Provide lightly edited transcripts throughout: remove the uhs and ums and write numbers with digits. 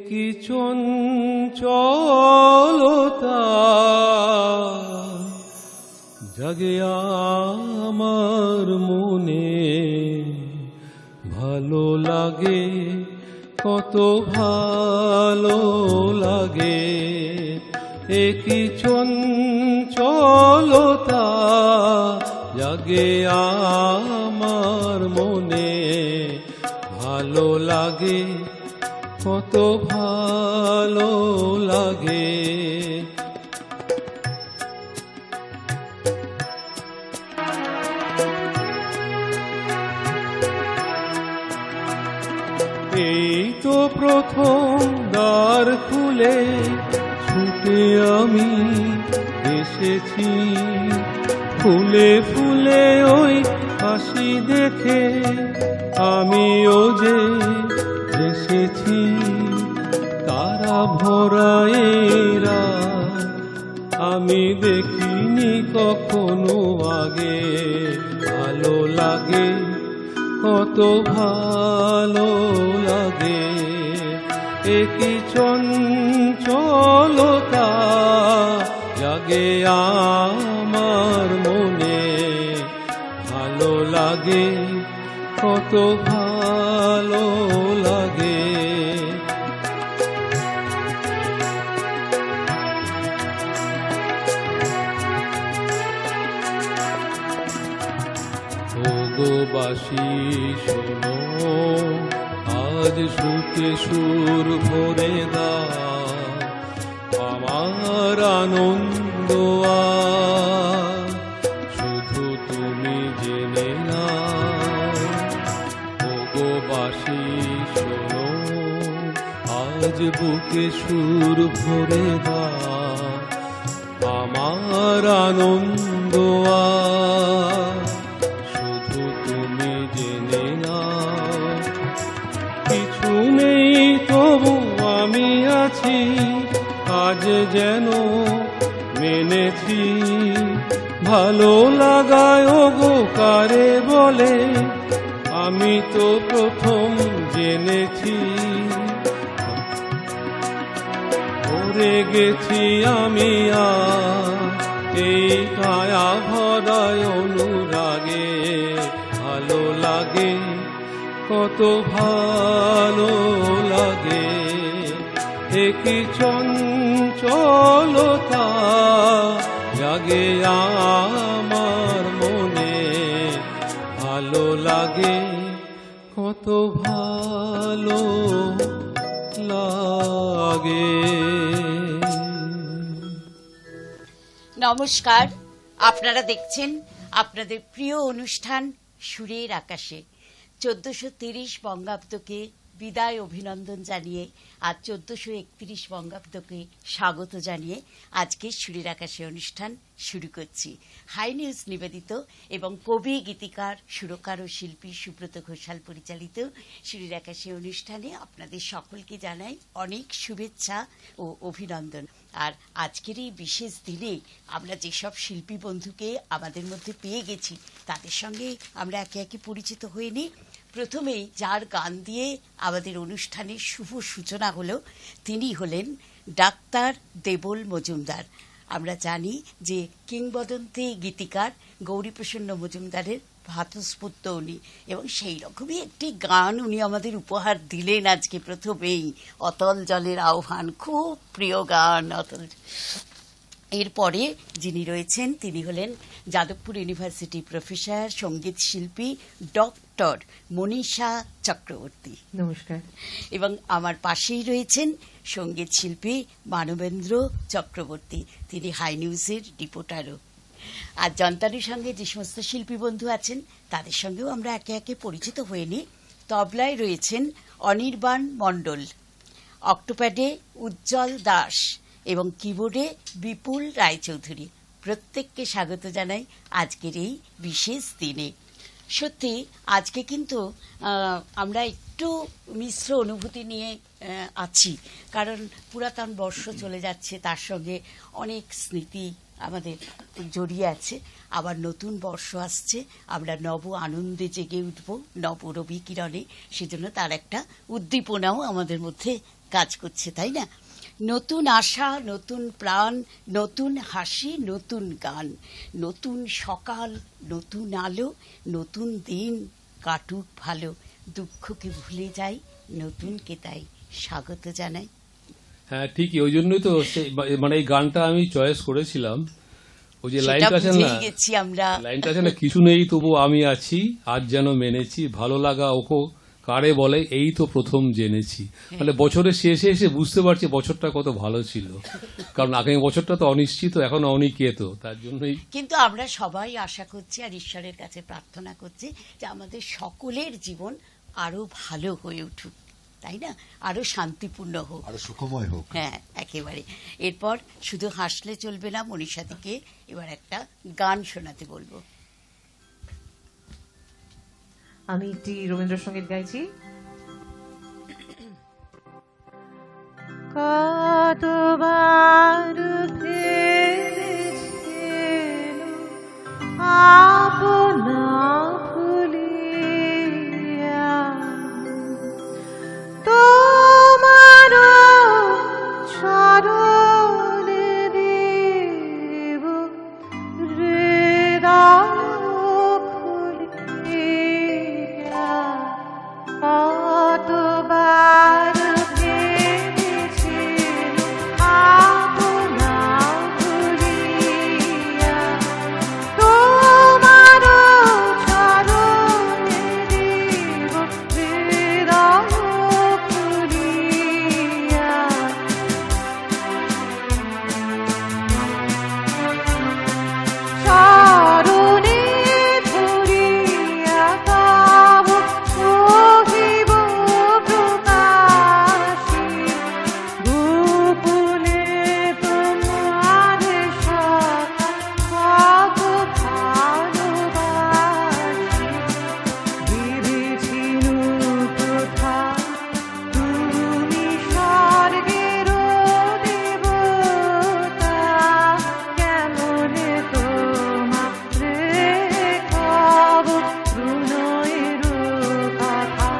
কি চঞ্চলতা জাগে আমার মনে, ভালো লাগে কত ভালো লাগে। কি চঞ্চলতা জাগে আমার মনে, ভালো লাগে কত ভালো লাগে। এই তো প্রথম দ্বার খুলে ছুটে আমি এসেছি, ফুলে ফুলে ওই হাসি দেখে আমিও যে এসেছি। তারা ভরা এরা আমি দেখিনি কখনো আগে, ভালো লাগে কত ভালো লাগে। কি চঞ্চলতা জাগে আমার মনে, ভালো লাগে কত ভালো লাগে। বাসি শোনো, আজ সুখে সুর ভরে দাও আমার আনন্দ আজ, শুধু তুমি জেনে নাও। ওগো বাসি শোনো, আজ বুকে সুর ভরে দাও আমার আনন্দ আজ, তুমি জেনে নাও। কিছু নেই তবু আমি আছি, আজ যেন মেনেছি। ভালো লাগায় ওগো কারে বলে, আমি তো প্রথম জেনেছি। ভরে গেছি আমি এই কায়া ভরায় অনুরাগে, ভালো লাগে কত ভালো লাগে। কি চঞ্চলতা জাগে আমার মনে, ভালো লাগে কত ভালো লাগে। নমস্কার, আপনারা দেখছেন আপনাদের প্রিয় অনুষ্ঠান সুরের আকাশে। 1430 বঙ্গাব্দকে বিদায় অভিনন্দন জানিয়ে আর 1431 বঙ্গাব্দকে স্বাগত জানিয়ে আজকে সুরের আকাশে অনুষ্ঠান শুরু করছি। হাই নিউজ নিবেদিত এবং কবি, গীতিকার, সুরকার ও শিল্পী সুব্রত ঘোষাল পরিচালিত সুরের আকাশে অনুষ্ঠানে আপনাদের সকলকে জানাই অনেক শুভেচ্ছা ও অভিনন্দন। আর আজকের এই বিশেষ দিনে আমরা যেসব শিল্পী বন্ধুকে আমাদের মধ্যে পেয়ে গেছি তাদের সঙ্গে আমরা একে একে পরিচিত হয়ে নিই। প্রথমেই যার গান দিয়ে আমাদের অনুষ্ঠানের শুভ সূচনা হলো, তিনি হলেন ডাক্তার দেবল মজুমদার। আমরা জানি যে কিংবদন্তি গীতিকার গৌরীপ্রসন্ন মজুমদারের ভ্রাতুষ্পুত্র উনি, এবং সেই রকমই একটি গান উনি আমাদের উপহার দিলেন আজকে প্রথমেই, অতল জলের আহ্বান। খুব প্রিয় গান অতল। এরপরে যিনি রয়েছেন তিনি হলেন যাদবপুর ইউনিভার্সিটি প্রফেসর, সঙ্গীত শিল্পী ডক্টর মনীষা চক্রবর্তী। নমস্কার। এবং আমার পাশেই রয়েছেন সঙ্গীত শিল্পী মানবেন্দ্র চক্রবর্তী, তিনি হাই নিউজের রিপোর্টারও। আর যন্ত্রানীর সঙ্গে যে সমস্ত শিল্পী বন্ধু আছেন তাদের সঙ্গেও আমরা একে একে পরিচিত হয়ে নিই। তবলায় রয়েছেন অনির্বাণ মণ্ডল, অক্টোপ্যাডে উজ্জ্বল দাস এবং কিবোর্ডে বিপুল রায়চৌধুরী। প্রত্যেককে স্বাগত জানাই আজকের এই বিশেষ দিনে। সত্যি আজকে কিন্তু আমরা একটু মিশ্র অনুভূতি নিয়ে আছি, কারণ পুরাতন বর্ষ চলে যাচ্ছে, তার সঙ্গে অনেক স্মৃতি আমাদের জড়িয়ে আছে। আবার নতুন বর্ষ আসছে, আমরা নব আনন্দে জেগে উঠব নব রবি কিরণে, সেজন্য তার একটা উদ্দীপনাও আমাদের মধ্যে কাজ করছে, তাই না? নতুন আশা, নতুন প্রাণ, নতুন হাসি, নতুন গান, নতুন সকাল, নতুন আলো, নতুন দিন কাটুক ভালো, দুঃখকে ভুলে যাই, নতুনকে তাই স্বাগত জানাই। হ্যাঁ ঠিকই, ওই জন্যই তো মানে এই গানটা আমি চয়েস করেছিলাম। ওই যে লাইনটা আছে না, গেছি আমরা, লাইনটা আছে না, কিছু নেই তবু আমি আছি, আজ যেন মেনেছি, ভালো লাগা ওকো কারে বলে, এই তো প্রথম জেনেছি। মানে বছরের শেষে এসে বুঝতে পারছি বছরটা কত ভালো ছিল, কারণ আগামী বছরটা তো অনিশ্চিত, এখন অনিকেত, তার জন্যই। কিন্তু আমরা সবাই আশা করছি আর ঈশ্বরের কাছে প্রার্থনা করছি যে আমাদের সকলের জীবন আরো ভালো হয়ে উঠুক, তাই না? আরো শান্তিপূর্ণ হোক, আরো সুখময় হোক। হ্যাঁ, একেবারে। এরপর শুধু হাসলে চলবে না, মনীষাদিকে এবার একটা গান শোনাতে বলবো। আমি একটি রবীন্দ্রসঙ্গীত গাইছি। কতবার ভেবেছেন আপনা ভুলিয়া, তোমার চরণে দেব হৃদয় খুলিয়া। কতবার ভেবেছেন আপনা ভুলিয়া, তোমার চরণে দেব হৃদয় খুলিয়া। চরণে ধরিয়া তব কহিব প্রকাশী, গোপনে তোমার কত ভালোবাসি। ভেবেছিল কোথা তুমি স্বর্গের দেবতা, কেমনে তোমারে কব প্রণয়ের কথা।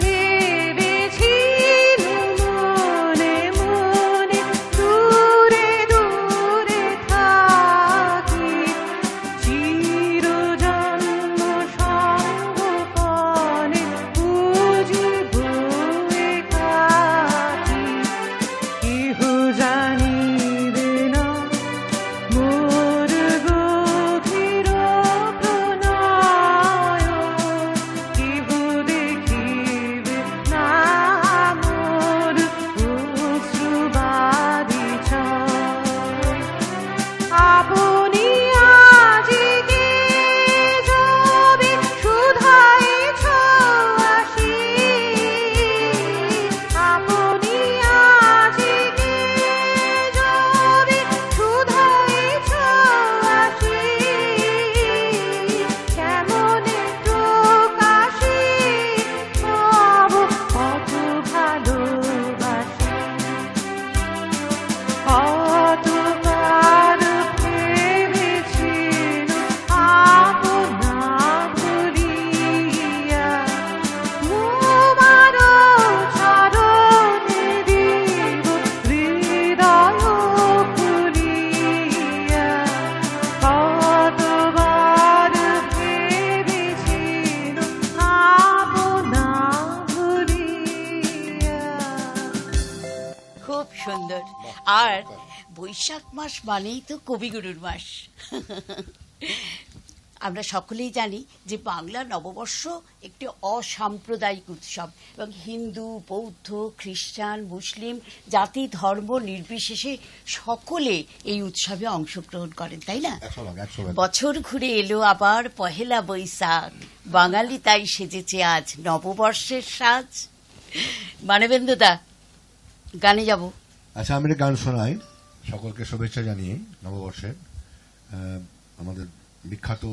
ভেবেছিল মনে মনে দূরে দূরে থাকি, চিরজন্ম সঙ্গপনে বুঝিব একাকী। কেহ জানিবে না মোর গভীর প্রণয়, কেহ দেখিবে না মোর অশ্রুবারি ছয়। আপনি আজিকে যবে শুধাইছ আসি, আপনি আজিকে যবে শুধাইছ আসি, কেমনে প্রকাশি কব কত ভালোবাসি। কতবার ভেবেছিল আপনা ভুলিয়া, তোমার চরণে দেব হৃদয় খুলিয়া। কতবার ভেবেছিল আপনা ভুলিয়া। খুব সুন্দর। আর বৈশাখ মাস মানেই তো কবিগুরুর মাস। আমরা সকলেই জানি যে বাংলা নববর্ষ একটি অসাম্প্রদায়িক উৎসব এবং হিন্দু, বৌদ্ধ, খ্রিস্টান, মুসলিম জাতি ধর্ম নির্বিশেষে সকলে এই উৎসবে অংশগ্রহণ করেন, তাই না? 100 বছর ঘুরে এলো আবার পহেলা বৈশাখ, বাঙালি তাই সেজেছে আজ নববর্ষের সাজ। মানবেন্দ্রদা, গানে যাব। আচ্ছা, আমি একটা গান শোনাই সকলকে শুভেচ্ছা জানিয়ে নববর্ষের। আমাদের বিখ্যাত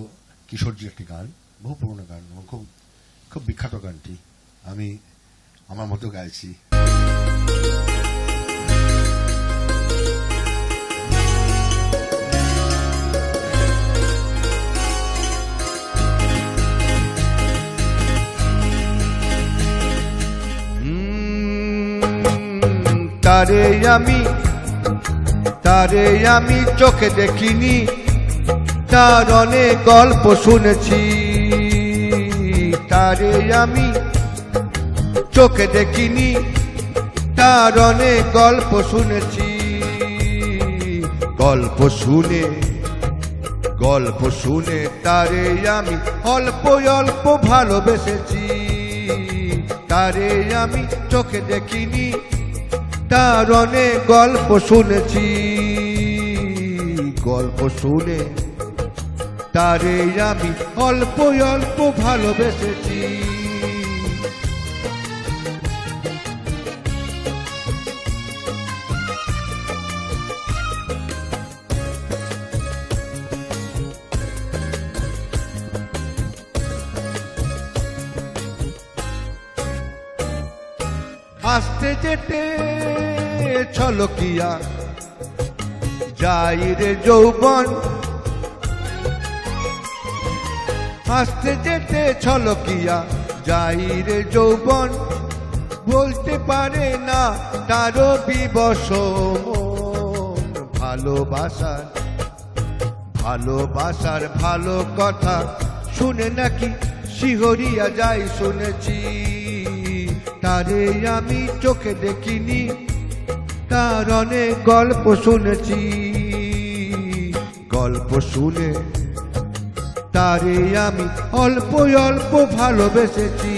কিশোরজি একটি গান, বহু পুরোনো গান এবং খুব খুব বিখ্যাত গানটি আমি আমার মতো গাইছি। তারে আমি চোখে দেখিনি, তার অনেক গল্প শুনেছি। তারে আমি চোখে দেখিনি, তার অনেক গল্প শুনেছি। গল্প শুনে তারে আমি অল্প অল্প ভালোবেসেছি। তারে আমি চোখে দেখিনি, তার অনেক গল্প শুনেছি। গল্প শুনে তারে আমি অল্প অল্প ভালোবেসেছি। আসতে যেতে ছলকিয়া যাই রে যৌবন, আসতে যেতে ছলকিয়া যাই রে যৌবন। বলতে পারে না তারও বিবশ মন। ভালোবাসার ভালো কথা শুনে নাকি শিহরিয়া যাই শুনেছি। তারে আমি চোখে দেখিনি, তার অনেক গল্প শুনেছি। গল্প শুনে তারে আমি অল্প অল্প ভালোবেসেছি।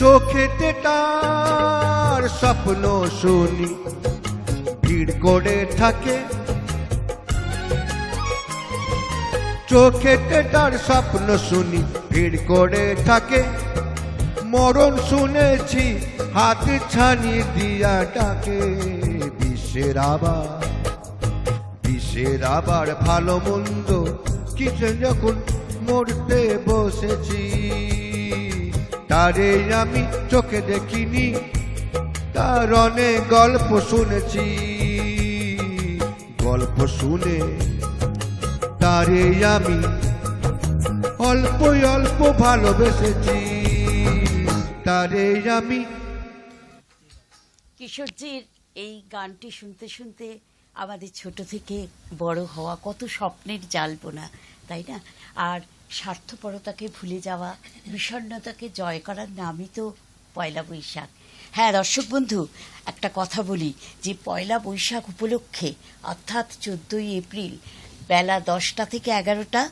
চোখেতে তার স্বপ্ন শুনি ভিড় করে থাকে। চোখেতে তার স্বপ্ন শুনি ভিড় করে থাকে। মরণ শুনেছি হাত ছানি দিয়া ডাকে। বিষের আবার ভালো মন্দ কিছু যখন মরতে বসেছি। তারে আমি চোখে দেখিনি, তার অনেক গল্প শুনেছি। গল্প শুনে তারে আমি অল্প অল্প ভালোবেসেছি। তারে আমি। কিশোরজির এই গানটি শুনতে শুনতে আমাদের ছোট থেকে বড় হওয়া কত স্বপ্নের জালবোনা, তাই না? আর স্বার্থপরতাকে ভুলে যাওয়া, বিষণ্ণতাকে জয় করার নামই তো পয়লা বৈশাখ। হ্যাঁ দর্শক বন্ধু, একটা কথা বলি যে পয়লা বৈশাখ উপলক্ষে অর্থাৎ 14ই এপ্রিল বেলা 10টা থেকে 11টা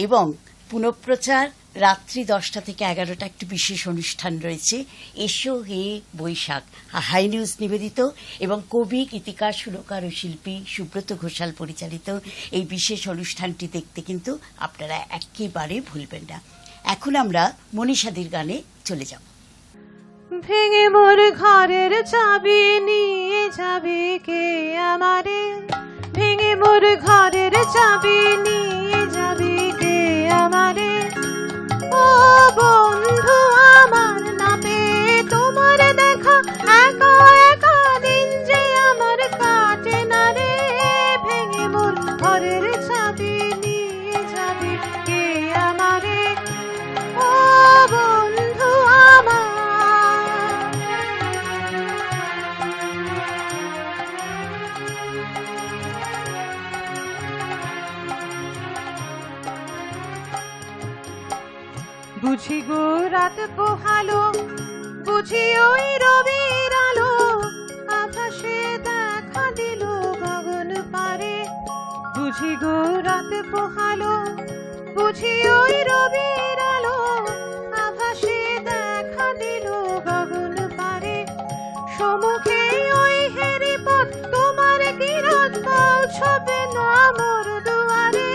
এবং পুনঃপ্রচার রাত্রি 10টা থেকে 11টা একটি বিশেষ অনুষ্ঠান রয়েছে, এসো হে বৈশাখ, হাই নিউজ নিবেদিত এবং কবি, গীতিকার, সুরকার ও শিল্পী সুব্রত ঘোষাল পরিচালিত এই বিশেষ অনুষ্ঠানটি দেখতে কিন্তু আপনারা একেবারে ভুলবেন না। এখন আমরা মনীষাদির গানে চলে যাব। ভেঙে মোর ঘরের চাবি নিয়ে যাবে কে আমারে, ভেঙে মোর ঘরের চাবি নিয়ে যাবে কে আমারে। ও বন্ধু আমার, না পেয়ে তোমার দেখা একা একা দিন যে আমার কাটে না রে। ভেঙে মোর ঘরের চাবি নিয়ে যাবে কে আমারে, ও বন্ধু আমার। বুঝি গো রাত পোহালো, বুঝি ওই রবির আলো, আকাশে দেখা দিল গগন পারে। বুঝি গো রাত পোহালো, বুঝি ওই রবির আলো, আকাশে দেখা দিল গগন পারে। সম্মুখে ওই হেরি পথ, তোমার কিরণ পৌঁছবে না মোর দুয়ারে।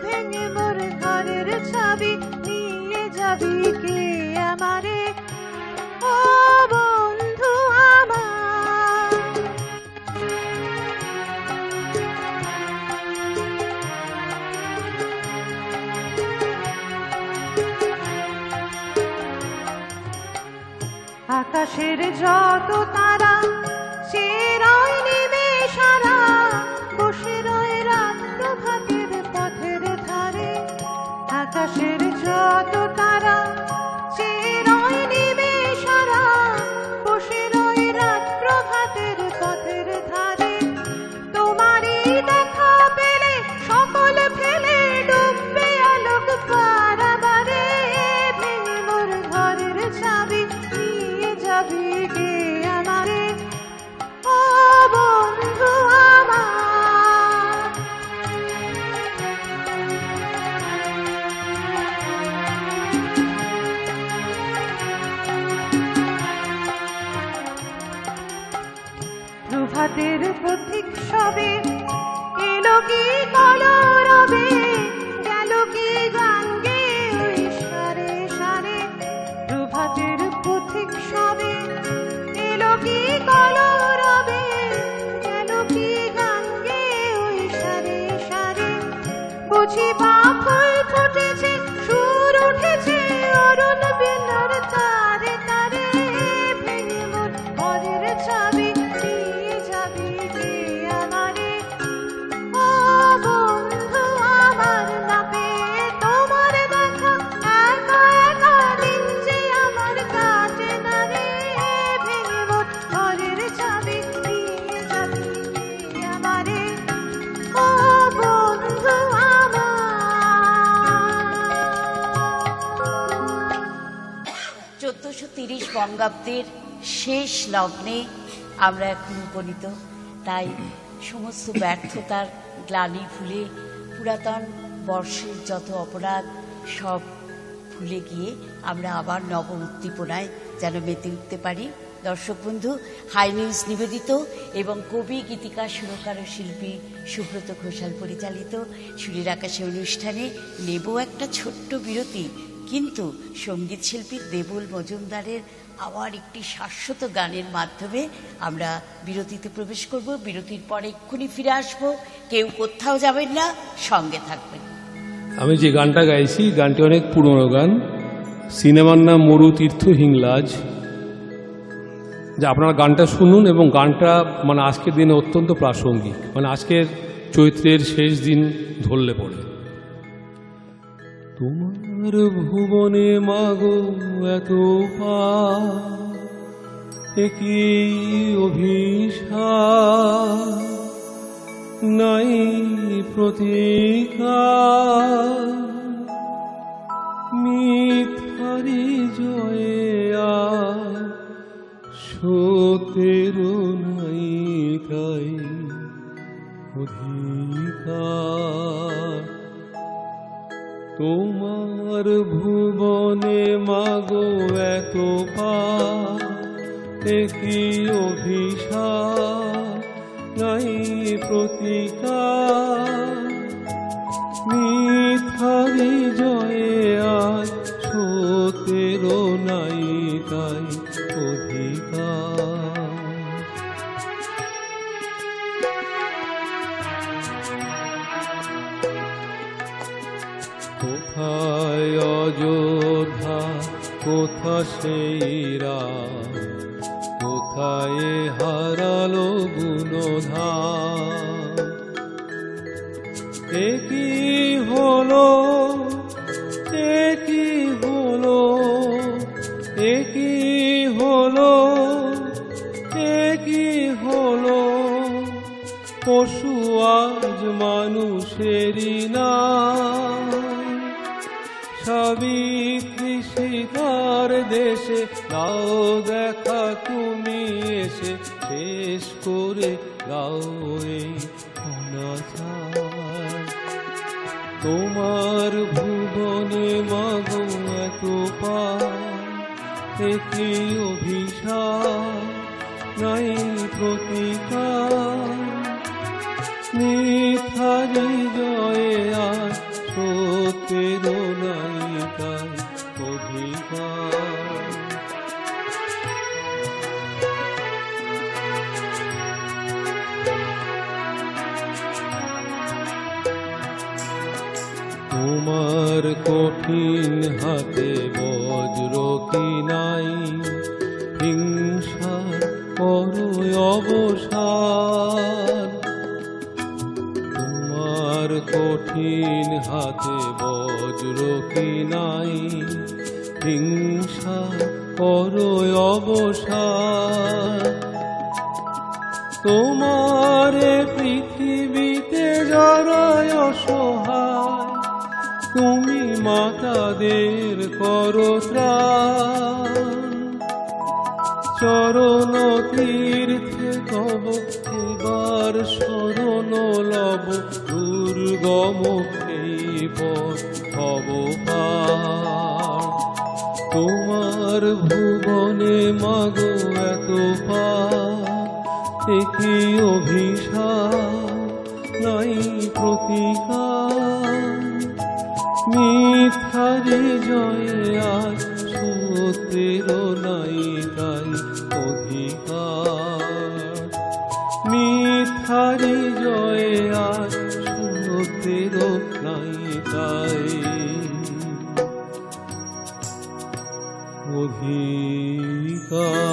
ভেঙে মোর ঘরের চাবি নিয়ে যাবি কে আমারে, ও বন্ধু আমার। আকাশের যত তারা সে রয় নেমে সারা, বসে রয় রাত প্রভাতের পথের ধারে। আকাশের যত তারা সে রয় নেমে সারা, বসে রয় রাত প্রভাতের পথের ধারে। তোমারই দেখা পেলে সকল ফেলে ডুববে আলোক পারাবারে, ভেঙে মোর ঘরের চাবি নিয়ে যাবি কে আমারে, ও বন্ধু আমার। প্রভাতের পথিক সবে এলো কি কলরবে, গেল কি গান গেয়ে ওই সারে সারে। প্রভাতের পথিক সবে এলো কি কলরবে, গেল কি গান গেয়ে ওই সারে সারে। বুঝি বা ফুল ফুটেছে, সুর উঠেছে অরুণ বীণার তারে তারে, ভেঙে মোর ঘরের চাবি নিয়ে যাবি কে আমারে, ও বন্ধু আমার। না পেয়ে তোমার দেখা একা একা দিন যে আমার কাটে না রে, ভেঙে মোর ঘরের চাবি নিয়ে যাবি কে আমারে, ও বন্ধু আমার। 1430 বঙ্গাব্দের শেষ লগ্নে আমরা এখন উপনীত। তাই সমস্ত ব্যর্থতার গ্লানি ভুলে, পুরাতন বর্ষের যত অপরাধ সব ভুলে গিয়ে আমরা আবার নব উদ্দীপনায় যেন মেতে উঠতে পারি। দর্শক বন্ধু, হাই নিউজ নিবেদিত এবং কবি, গীতিকার, সুরকার ও শিল্পী সুব্রত ঘোষাল পরিচালিত সুরের আকাশে অনুষ্ঠানে নেব একটা ছোট্ট বিরতি, কিন্তু সঙ্গীত শিল্পী দেবুল মজুমদারের আবার একটি শাশ্বত গানের মাধ্যমে আমরা বিরতিতে প্রবেশ করব। বিরতির পরে এক্ষুনি ফিরে আসব। কেউ কোথাও যাবেন না, সঙ্গে থাকবেন। আমি যে গানটা গাইছি, গানটি অনেক পুরনো গান। সিনেমার নাম মরু তীর্থ হিংলাজ। যে আপনারা গানটা শুনুন, এবং গানটা মানে আজকের দিনে অত্যন্ত প্রাসঙ্গিক, মানে আজকের চৈত্রের শেষ দিন ধরলে পড়ে। তোমার ভুবনে মাগো এত কি অভিশাপ, নাই প্রতিকার, মিথ্যারি জয়ে আর সত্যের নাই তাই অধিকার। তোমার ভুবনে মাগো এত কি অভিশাপ, নাই প্রতিকার, মিথ্যারি জয়ে আজ সত্যের নাই তাই অধিকার। কোথায় অযোধ্যা, কোথা সেই রাম, কোথায় হারালো গুণধাম। একই হলো, একই হলো, একই হলো, একই হলো, পশু আজ মানুষেরই নাম। সাবিত্রী সীতার দেশে দাও দেখা তুমি এসে, শেষ করে দাও এই অনাচার। তোমার ভুবনে মাগো এত কি অভিশাপ, নাই প্রতিকার, মিথ্যারি জয়ে আর সত্যের নাই তাই অধিকার। তোমার কঠিন হাতে বজ্র কি নাই, করো অবসান। তোমার কঠিন হাতে বজ্র কি নাই, হিংসা করো অবসান। তোমার পৃথিবীতে যারাই অসহায়, তুমি মাতাদের করো ত্রাণ। চরণ তীর্থে তব এবার শরণ লব, দুর্গম এই পথ হব পার। তোমার ভুবনে মাগো এত পার, দেখি অভিশাপ নাই প্রতিকার। মিথ্যারে জয়ে আজ সত্যেরও নাই তাই অধিকার। মিথ্যারে জয়ে আজ সত্যেরও নাই তাই অধিকার।